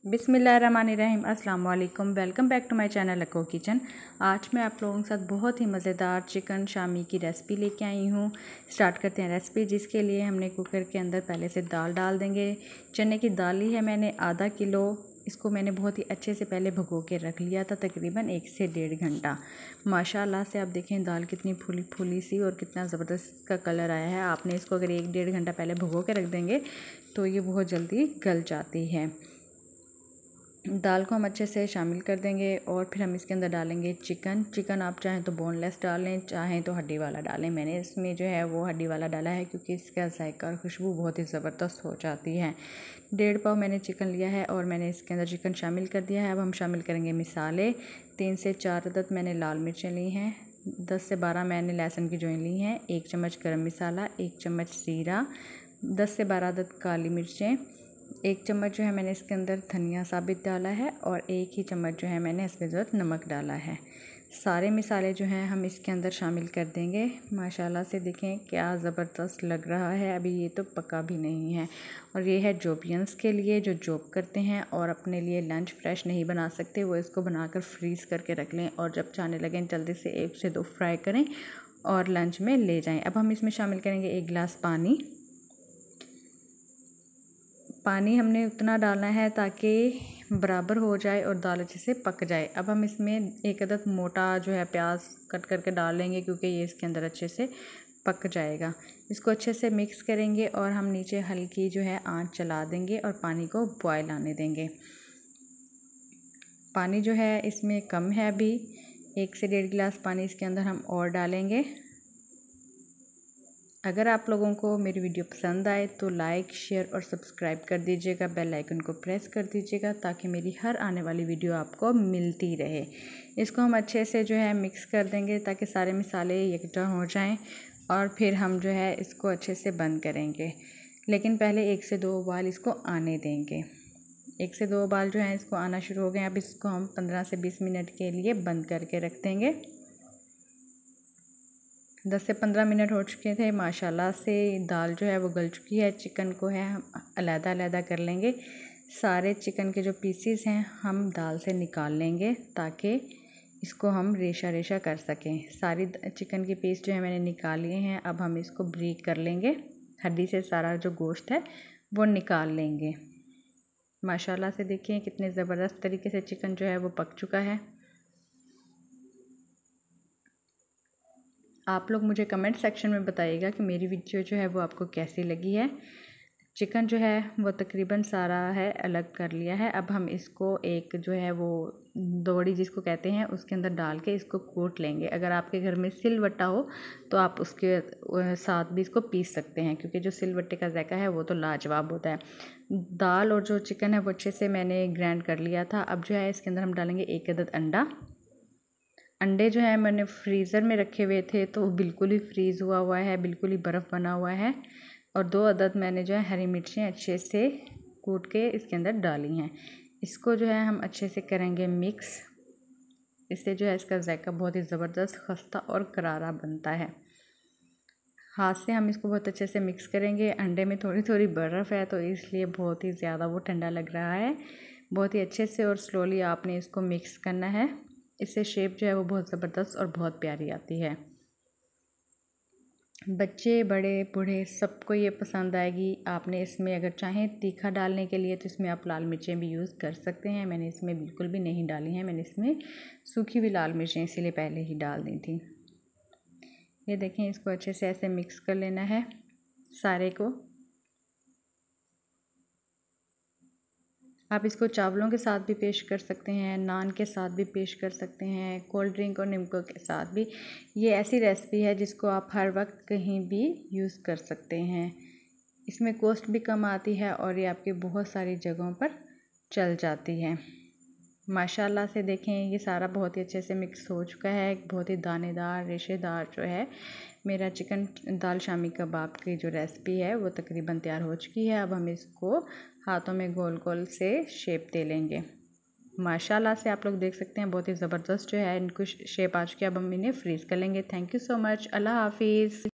बिस्मिल्लाहिर्रहमानिर्रहीम अस्सलाम वालेकुम। Welcome back to my channel अको किचन। आज मैं आप लोगों के साथ बहुत ही मज़ेदार चिकन शामी की रेसिपी लेके आई हूँ। स्टार्ट करते हैं रेसिपी, जिसके लिए हमने कुकर के अंदर पहले से दाल डाल देंगे। चने की दाल ली है मैंने आधा किलो। इसको मैंने बहुत ही अच्छे से पहले भिगो के रख लिया था, तकरीबन 1 से 1.5 घंटा। माशाल्लाह से आप देखें दाल कितनी फूली फूली सी और कितना ज़बरदस्त का कलर आया है। आपने इसको अगर 1-1.5 घंटा पहले भिगो के रख देंगे तो ये बहुत जल्दी गल जाती है। दाल को हम अच्छे से शामिल कर देंगे और फिर हम इसके अंदर डालेंगे चिकन आप चाहें तो बोनलेस डालें, चाहें तो हड्डी वाला डालें। मैंने इसमें जो है वो हड्डी वाला डाला है क्योंकि इसका जायका और खुशबू बहुत ही ज़बरदस्त हो जाती है। 1.5 पाव मैंने चिकन लिया है और मैंने इसके अंदर चिकन शामिल कर दिया है। अब हम शामिल करेंगे मसाले। 3 से 4 अदद मैंने लाल मिर्चें ली हैं, 10 से 12 मैंने लहसुन की जोइन ली हैं, 1 चम्मच गरम मसाला, 1 चम्मच जीरा, 10 से 12 अदद काली मिर्चें, 1 चम्मच जो है मैंने इसके अंदर धनिया साबित डाला है और 1 ही चम्मच जो है मैंने इसमें ज़रूरत नमक डाला है। सारे मसाले जो हैं हम इसके अंदर शामिल कर देंगे। माशाल्लाह से देखें क्या ज़बरदस्त लग रहा है। अभी ये तो पका भी नहीं है और ये है जॉबियंस के लिए जो जॉब करते हैं और अपने लिए लंच फ्रेश नहीं बना सकते, वो इसको बनाकर फ्रीज़ करके रख लें और जब चाहने लगें जल्दी से 1 से 2 फ्राई करें और लंच में ले जाएँ। अब हम इसमें शामिल करेंगे 1 गिलास पानी। पानी हमने उतना डालना है ताकि बराबर हो जाए और दाल अच्छे से पक जाए। अब हम इसमें 1 अदद मोटा जो है प्याज कट करके डाल लेंगे क्योंकि ये इसके अंदर अच्छे से पक जाएगा। इसको अच्छे से मिक्स करेंगे और हम नीचे हल्की जो है आंच चला देंगे और पानी को बॉयल आने देंगे। पानी जो है इसमें कम है, अभी 1 से 1.5 गिलास पानी इसके अंदर हम और डालेंगे। अगर आप लोगों को मेरी वीडियो पसंद आए तो लाइक, शेयर और सब्सक्राइब कर दीजिएगा। बेल आइकन को प्रेस कर दीजिएगा ताकि मेरी हर आने वाली वीडियो आपको मिलती रहे। इसको हम अच्छे से जो है मिक्स कर देंगे ताकि सारे मसाले यकजा हो जाएं और फिर हम जो है इसको अच्छे से बंद करेंगे। लेकिन पहले 1 से 2 उबाल इसको आने देंगे। 1 से 2 उबाल जो है इसको आना शुरू हो गए। अब इसको हम 15 से 20 मिनट के लिए बंद करके रख देंगे। 10 से 15 मिनट हो चुके थे। माशाल्लाह से दाल जो है वो गल चुकी है। चिकन को है हम अलग-अलग कर लेंगे। सारे चिकन के जो पीसीस हैं हम दाल से निकाल लेंगे ताकि इसको हम रेशा रेशा कर सकें। सारी चिकन के पीस जो है मैंने निकाल लिए हैं। अब हम इसको ब्रीक कर लेंगे। हड्डी से सारा जो गोश्त है वो निकाल लेंगे। माशाल्लाह से देखिए कितने ज़बरदस्त तरीके से चिकन जो है वो पक चुका है। आप लोग मुझे कमेंट सेक्शन में बताइएगा कि मेरी वीडियो जो है वो आपको कैसी लगी है। चिकन जो है वो तकरीबन सारा है अलग कर लिया है। अब हम इसको एक जो है वो दौड़ी जिसको कहते हैं उसके अंदर डाल के इसको कूट लेंगे। अगर आपके घर में सिलवट्टा हो तो आप उसके साथ भी इसको पीस सकते हैं क्योंकि जो सिलवट्टे का जायका है वो तो लाजवाब होता है। दाल और जो चिकन है वो अच्छे से मैंने ग्राइंड कर लिया था। अब जो है इसके अंदर हम डालेंगे 1 अदद अंडे जो है मैंने फ्रीज़र में रखे हुए थे तो बिल्कुल ही फ्रीज़ हुआ है, बिल्कुल ही बर्फ़ बना हुआ है। और 2 अदद मैंने जो है हरी मिर्चें अच्छे से कूट के इसके अंदर डाली हैं। इसको जो है हम अच्छे से करेंगे मिक्स। इससे जो है इसका जायका बहुत ही ज़बरदस्त खस्ता और करारा बनता है। हाथ से हम इसको बहुत अच्छे से मिक्स करेंगे। अंडे में थोड़ी थोड़ी बर्फ़ है तो इसलिए बहुत ही ज़्यादा वो ठंडा लग रहा है। बहुत ही अच्छे से और स्लोली आपने इसको मिक्स करना है। इससे शेप जो है वो बहुत ज़बरदस्त और बहुत प्यारी आती है। बच्चे बड़े बूढ़े सबको ये पसंद आएगी। आपने इसमें अगर चाहें तीखा डालने के लिए तो इसमें आप लाल मिर्चें भी यूज़ कर सकते हैं। मैंने इसमें बिल्कुल भी नहीं डाली हैं, मैंने इसमें सूखी हुई लाल मिर्चें इसीलिए पहले ही डाल दी थी। ये देखें, इसको अच्छे से ऐसे मिक्स कर लेना है सारे को। आप इसको चावलों के साथ भी पेश कर सकते हैं, नान के साथ भी पेश कर सकते हैं, कोल्ड ड्रिंक और नींबू के साथ भी। ये ऐसी रेसिपी है जिसको आप हर वक्त कहीं भी यूज़ कर सकते हैं। इसमें कॉस्ट भी कम आती है और ये आपकी बहुत सारी जगहों पर चल जाती है। माशाल्लाह से देखें ये सारा बहुत ही अच्छे से मिक्स हो चुका है। बहुत ही दानेदार रेशेदार जो है मेरा चिकन दाल शामी कबाब की जो रेसिपी है वो तकरीबन तैयार हो चुकी है। अब हम इसको हाथों में गोल गोल से शेप दे लेंगे। माशाल्लाह से आप लोग देख सकते हैं बहुत ही ज़बरदस्त जो है इनको शेप आ चुकी है। अब हम इन्हें फ्रीज़ कर लेंगे। Thank you so much. अल्लाह हाफिज़।